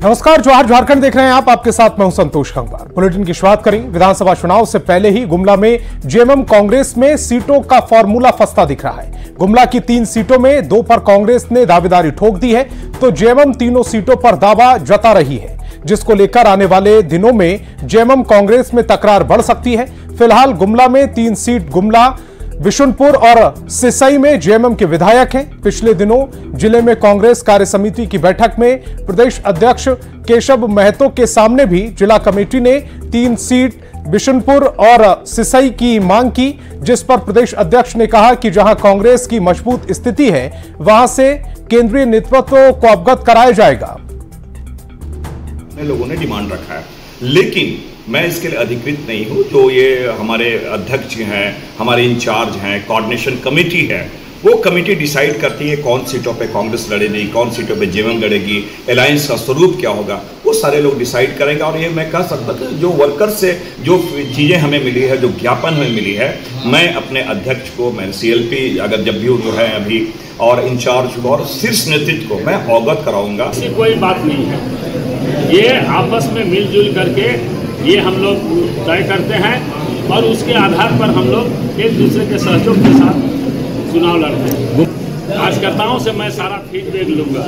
नमस्कार, जोहार झारखंड देख रहे हैं आप। आपके साथ मैं हूं संतोष गंगवार। बुलेटिन की शुरुआत करें। विधानसभा चुनाव से पहले ही गुमला में जेएमएम कांग्रेस में सीटों का फॉर्मूला फंसता दिख रहा है। गुमला की 3 सीटों में 2 पर कांग्रेस ने दावेदारी ठोक दी है, तो जेएमएम तीनों सीटों पर दावा जता रही है, जिसको लेकर आने वाले दिनों में जेएमएम कांग्रेस में तकरार बढ़ सकती है। फिलहाल गुमला में 3 सीट गुमला, बिशुनपुर और सिसई में जेएमएम के विधायक हैं। पिछले दिनों जिले में कांग्रेस कार्य समिति की बैठक में प्रदेश अध्यक्ष केशव महतो के सामने भी जिला कमेटी ने 3 सीट बिशुनपुर और सिसई की मांग की, जिस पर प्रदेश अध्यक्ष ने कहा कि जहां कांग्रेस की मजबूत स्थिति है वहां से केंद्रीय नेतृत्व को अवगत कराया जाएगा। लोगों ने डिमांड रखा है, लेकिन मैं इसके लिए अधिकृत नहीं हूँ। तो ये हमारे अध्यक्ष हैं, हमारे इंचार्ज हैं, कोऑर्डिनेशन कमेटी है, वो कमेटी डिसाइड करती है कौन सीटों पे कांग्रेस लड़ेगी, कौन सीटों पे जेएमएम लड़ेगी, अलायंस का स्वरूप क्या होगा, वो सारे लोग डिसाइड करेंगे। और ये मैं कह सकता हूँ जो वर्कर्स से जो चीज़ें हमें मिली है, जो ज्ञापन हमें मिली है, मैं अपने अध्यक्ष को, मैं CLP अगर जब भी जो है अभी, और इंचार्ज को और शीर्ष नेतृत्व को मैं अवगत कराऊंगा। ऐसी कोई बात नहीं है, ये आपस में मिलजुल करके ये हम लोग तय करते हैं और उसके आधार पर हम लोग एक दूसरे के सहयोग के साथ चुनाव लड़ते हैं। कार्यकर्ताओं से मैं सारा फीडबैक लूँगा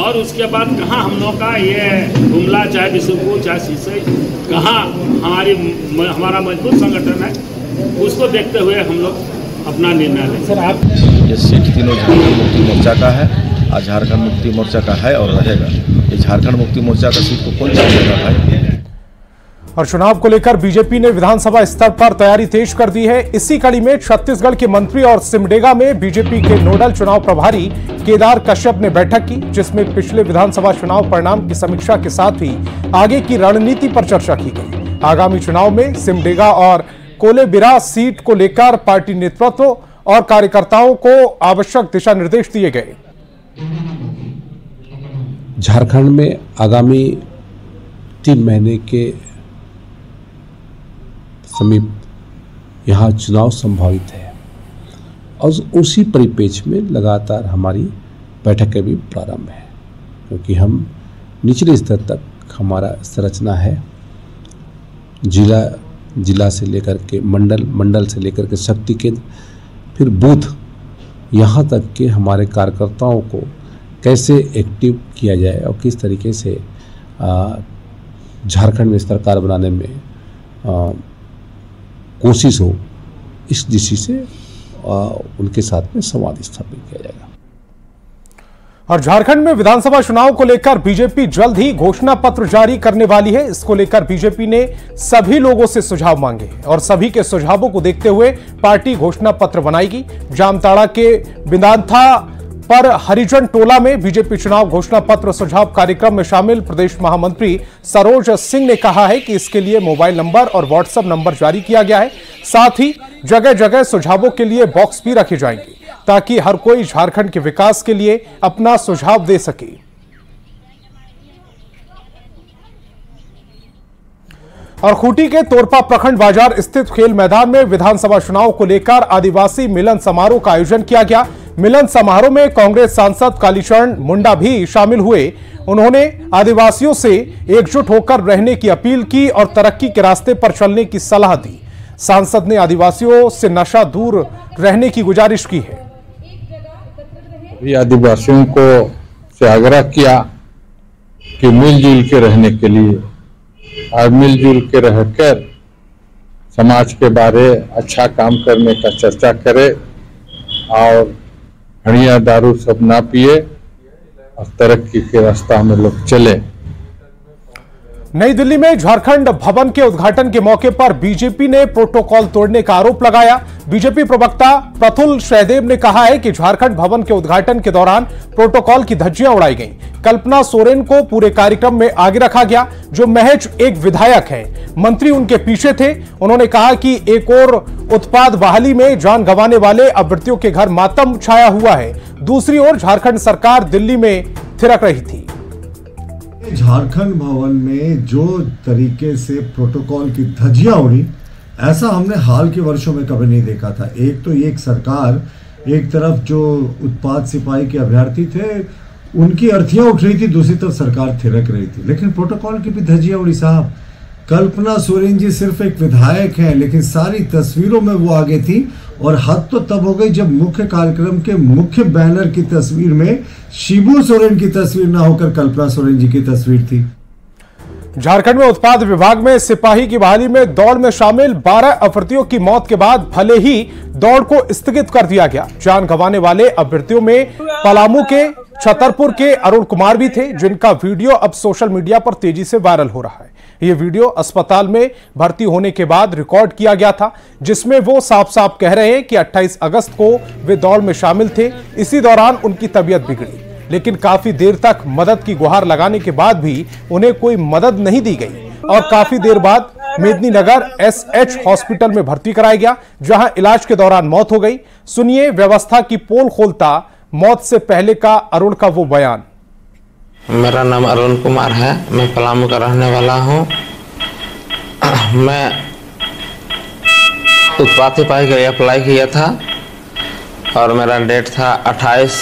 और उसके बाद कहाँ हम लोग का ये गुमला, चाहे बिशुनपुर, चाहे सिसई, कहाँ हमारा मजबूत संगठन है, उसको देखते हुए हम लोग अपना निर्णय लें। सर, आप ये सीट तीनों झारखंड मुक्ति मोर्चा का है, आज झारखंड मुक्ति मोर्चा का है और रहेगा। ये झारखंड मुक्ति मोर्चा का सीट को कौन चाहेगा भाई? और चुनाव को लेकर बीजेपी ने विधानसभा स्तर पर तैयारी तेज कर दी है। इसी कड़ी में छत्तीसगढ़ के मंत्री और सिमडेगा में बीजेपी के नोडल चुनाव प्रभारी केदार कश्यप ने बैठक की, जिसमें पिछले विधानसभा चुनाव परिणाम की समीक्षा के साथ ही आगे की रणनीति पर चर्चा की गई। आगामी चुनाव में सिमडेगा और कोलेबिरा सीट को लेकर पार्टी नेतृत्व और कार्यकर्ताओं को आवश्यक दिशा निर्देश दिए गए। झारखंड में आगामी 3 महीने के समीप यहाँ चुनाव संभावित है और उसी परिप्रेक्ष्य में लगातार हमारी बैठकें भी प्रारंभ है, क्योंकि हम निचले स्तर तक हमारा संरचना है। जिला से लेकर के मंडल से लेकर के शक्ति केंद्र, फिर बूथ, यहाँ तक के हमारे कार्यकर्ताओं को कैसे एक्टिव किया जाए और किस तरीके से झारखंड में सरकार बनाने में कोशिश हो, इस दिशा से उनके साथ में संवाद स्थापित किया जाएगा। और झारखंड में विधानसभा चुनाव को लेकर बीजेपी जल्द ही घोषणा पत्र जारी करने वाली है। इसको लेकर बीजेपी ने सभी लोगों से सुझाव मांगे हैं और सभी के सुझावों को देखते हुए पार्टी घोषणा पत्र बनाएगी। जामताड़ा के बिंदाथा पर हरिजन टोला में बीजेपी चुनाव घोषणा पत्र सुझाव कार्यक्रम में शामिल प्रदेश महामंत्री सरोज सिंह ने कहा है कि इसके लिए मोबाइल नंबर और व्हाट्सएप नंबर जारी किया गया है। साथ ही जगह जगह सुझावों के लिए बॉक्स भी रखे जाएंगे, ताकि हर कोई झारखंड के विकास के लिए अपना सुझाव दे सके। और खूंटी के तोरपा प्रखंड बाजार स्थित खेल मैदान में विधानसभा चुनाव को लेकर आदिवासी मिलन समारोह का आयोजन किया गया। मिलन समारोह में कांग्रेस सांसद कालीचरण मुंडा भी शामिल हुए। उन्होंने आदिवासियों से एकजुट होकर रहने की अपील की और तरक्की के रास्ते पर चलने की सलाह दी। सांसद ने आदिवासियों से नशा दूर रहने की गुजारिश की है। आदिवासियों को से आग्रह किया कि मिलजुल के रहने के लिए और मिलजुल के रहकर समाज के बारे अच्छा काम करने का चर्चा करे और हड़िया दारू सब ना पिए और तरक्की के रास्ता में लोग चले। नई दिल्ली में झारखंड भवन के उद्घाटन के मौके पर बीजेपी ने प्रोटोकॉल तोड़ने का आरोप लगाया। बीजेपी प्रवक्ता प्रफुल्ल सहदेव ने कहा है कि झारखंड भवन के उद्घाटन के दौरान प्रोटोकॉल की धज्जियां उड़ाई गईं। कल्पना सोरेन को पूरे कार्यक्रम में आगे रखा गया, जो महज एक विधायक है। मंत्री उनके पीछे थे। उन्होंने कहा कि एक और उत्पाद बहाली में जान गंवाने वाले अभ्यर्थियों के घर मातम छाया हुआ है, दूसरी ओर झारखंड सरकार दिल्ली में थिरक रही थी। झारखंड भवन में जो तरीके से प्रोटोकॉल की धज्जियां उड़ी, ऐसा हमने हाल के वर्षों में कभी नहीं देखा था। एक तो ये सरकार एक तरफ जो उत्पाद सिपाही के अभ्यर्थी थे उनकी अर्थियां उठ रही थी, दूसरी तरफ सरकार थिरक रही थी। लेकिन प्रोटोकॉल की भी धज्जियां उड़ी साहब। कल्पना सोरेन जी सिर्फ एक विधायक है, लेकिन सारी तस्वीरों में वो आगे थी। और हद तो तब हो गई जब मुख्य कार्यक्रम के मुख्य बैनर की तस्वीर में शिबू सोरेन की तस्वीर ना होकर कल्पना सोरेन जी की तस्वीर थी। झारखंड में उत्पाद विभाग में सिपाही की बहाली में दौड़ में शामिल 12 अभ्यर्थियों की मौत के बाद भले ही दौड़ को स्थगित कर दिया गया, जान गंवाने वाले अभ्यर्थियों में पलामू के, छतरपुर के अरुण कुमार भी थे, जिनका वीडियो अब सोशल मीडिया पर तेजी से वायरल हो रहा है। यह वीडियो अस्पताल में भर्ती होने के बाद रिकॉर्ड किया गया था, जिसमें वो साफ साफ कह रहे हैं कि 28 अगस्त को वे दौड़ में शामिल थे। इसी दौरान उनकी तबीयत बिगड़ी, लेकिन काफी देर तक मदद की गुहार लगाने के बाद भी उन्हें कोई मदद नहीं दी गई और काफी देर बाद मेदिनीनगर एसएच हॉस्पिटल में भर्ती कराया गया, जहां इलाज के दौरान मौत हो गई। सुनिए व्यवस्था की पोल खोलता मौत से पहले का अरुण का वो बयान। मेरा नाम अरुण कुमार है, मैं पलामू का रहने वाला हूँ। मैं उत्पाद सिपाही के लिए अप्लाई किया था और मेरा डेट था 28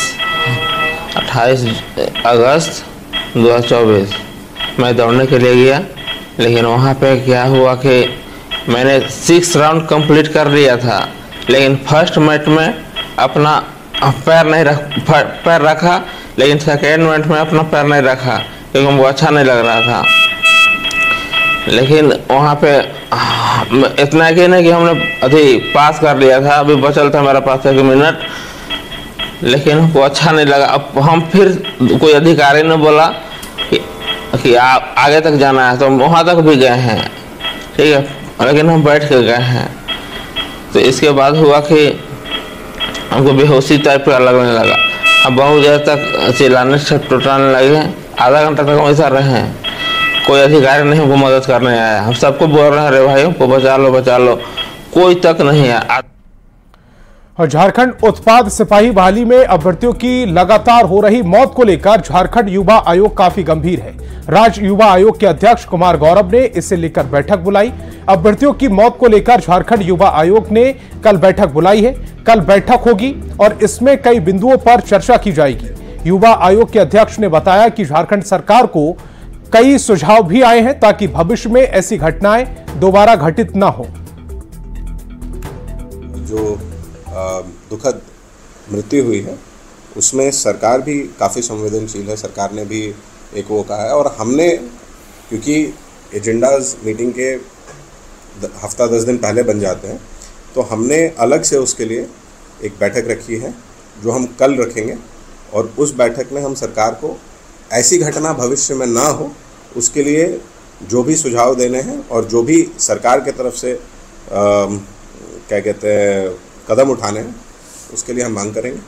अगस्त 2024। मैं दौड़ने के लिए गया, लेकिन वहाँ पे क्या हुआ कि मैंने 6 राउंड कंप्लीट कर लिया था, लेकिन फर्स्ट मिनट में अपना पैर रखा, लेकिन सेकेंड मिनट में अपना पैर नहीं रखा क्योंकि मुझे अच्छा नहीं लग रहा था। लेकिन वहाँ पे इतना कि नहीं कि हमने अभी पास कर लिया था, अभी बचल था मेरा पास 1 मिनट, लेकिन हमको अच्छा नहीं लगा। अब हम फिर कोई अधिकारी ने बोला कि आप आगे तक जाना है, तो हम वहाँ तक भी गए हैं, ठीक है, लेकिन हम बैठ के गए हैं। तो इसके बाद हुआ कि हमको बेहोशी टाइप का लगने लगा। अब बहुत देर तक चिल्लाने टुटाने लगे, आधा घंटा तक हम ऐसा रहे हैं, कोई अधिकारी नहीं हमको मदद करने आया। हम सबको बोल रहे हैं, अरे भाई हमको बचा लो, कोई तक नहीं आया। और झारखंड उत्पाद सिपाही बहाली में अभ्यर्थियों की लगातार हो रही मौत को लेकर झारखंड युवा आयोग काफी गंभीर है। राज्य युवा आयोग के अध्यक्ष कुमार गौरव ने इसे लेकर बैठक बुलाई। अभ्यर्थियों की मौत को लेकर झारखंड युवा आयोग ने कल बैठक बुलाई है। कल बैठक होगी और इसमें कई बिंदुओं पर चर्चा की जाएगी। युवा आयोग के अध्यक्ष ने बताया कि झारखंड सरकार को कई सुझाव भी आए हैं ताकि भविष्य में ऐसी घटनाएं दोबारा घटित न हो। जो दुखद मृत्यु हुई है उसमें सरकार भी काफ़ी संवेदनशील है। सरकार ने भी एक वो कहा है, और हमने, क्योंकि एजेंडाज मीटिंग के हफ्ता 10 दिन पहले बन जाते हैं, तो हमने अलग से उसके लिए एक बैठक रखी है जो हम कल रखेंगे। और उस बैठक में हम सरकार को ऐसी घटना भविष्य में ना हो उसके लिए जो भी सुझाव देने हैं और जो भी सरकार के तरफ से क्या कहते हैं कदम उठाने हैं उसके लिए हम मांग करेंगे।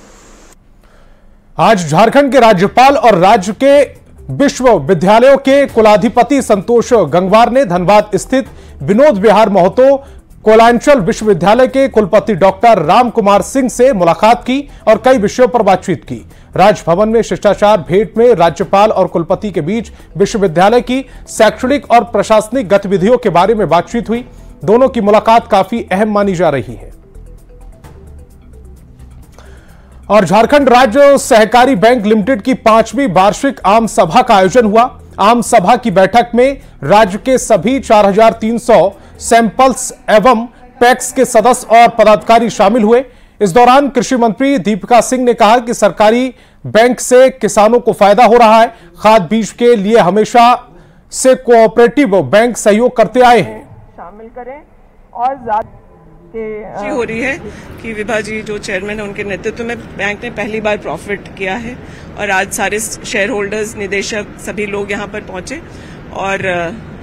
आज झारखंड के राज्यपाल और राज्य के विश्वविद्यालयों के कुलाधिपति संतोष गंगवार ने धनबाद स्थित विनोद विहार महतो कोलांचल विश्वविद्यालय के कुलपति डॉक्टर राम कुमार सिंह से मुलाकात की और कई विषयों पर बातचीत की। राजभवन में शिष्टाचार भेंट में राज्यपाल और कुलपति के बीच विश्वविद्यालय की शैक्षणिक और प्रशासनिक गतिविधियों के बारे में बातचीत हुई। दोनों की मुलाकात काफी अहम मानी जा रही है। और झारखंड राज्य सहकारी बैंक लिमिटेड की 5वीं वार्षिक आम सभा का आयोजन हुआ। आम सभा की बैठक में राज्य के सभी 4300 सैंपल्स एवं पैक्स के सदस्य और पदाधिकारी शामिल हुए। इस दौरान कृषि मंत्री दीपिका सिंह ने कहा कि सरकारी बैंक से किसानों को फायदा हो रहा है। खाद बीज के लिए हमेशा से कोऑपरेटिव बैंक सहयोग करते आए हैं। शामिल करें और खुशी हो रही है कि विभा जी जो चेयरमैन है उनके नेतृत्व में बैंक ने पहली बार प्रॉफिट किया है और आज सारे शेयर होल्डर्स, निदेशक, सभी लोग यहाँ पर पहुंचे और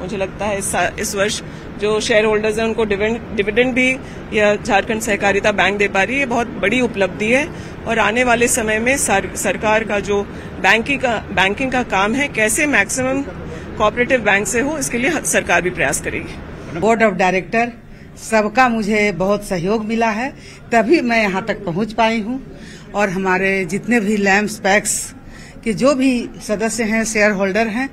मुझे लगता है इस वर्ष जो शेयर होल्डर्स हैं उनको डिविडेंड भी यह झारखंड सहकारिता बैंक दे पा रही है। बहुत बड़ी उपलब्धि है और आने वाले समय में सरकार का जो बैंकिंग का काम है कैसे मैक्सिमम कोऑपरेटिव बैंक से हो, इसके लिए सरकार भी प्रयास करेगी। बोर्ड ऑफ डायरेक्टर सबका मुझे बहुत सहयोग मिला है, तभी मैं यहाँ तक पहुँच पाई हूँ। और हमारे जितने भी लैम्प्स पैक्स के जो भी सदस्य हैं, शेयर होल्डर हैं,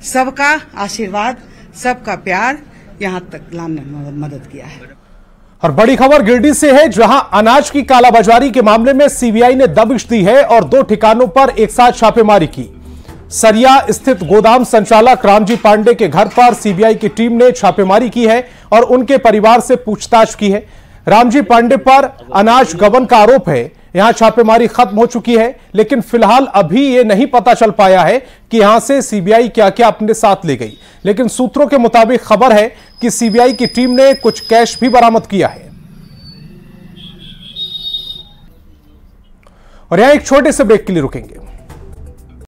सबका आशीर्वाद, सबका प्यार यहाँ तक लाने में मदद किया है। और बड़ी खबर गिरिडीह से है, जहां अनाज की कालाबाजारी के मामले में सीबीआई ने दबिश दी है और 2 ठिकानों पर एक साथ छापेमारी की। सरिया स्थित गोदाम संचालक रामजी पांडे के घर पर सीबीआई की टीम ने छापेमारी की है और उनके परिवार से पूछताछ की है। रामजी पांडे पर अनाज गबन का आरोप है। यहां छापेमारी खत्म हो चुकी है, लेकिन फिलहाल अभी यह नहीं पता चल पाया है कि यहां से सीबीआई क्या क्या अपने साथ ले गई। लेकिन सूत्रों के मुताबिक खबर है कि सीबीआई की टीम ने कुछ कैश भी बरामद किया है। और यहां एक छोटे से ब्रेक के लिए रुकेंगे।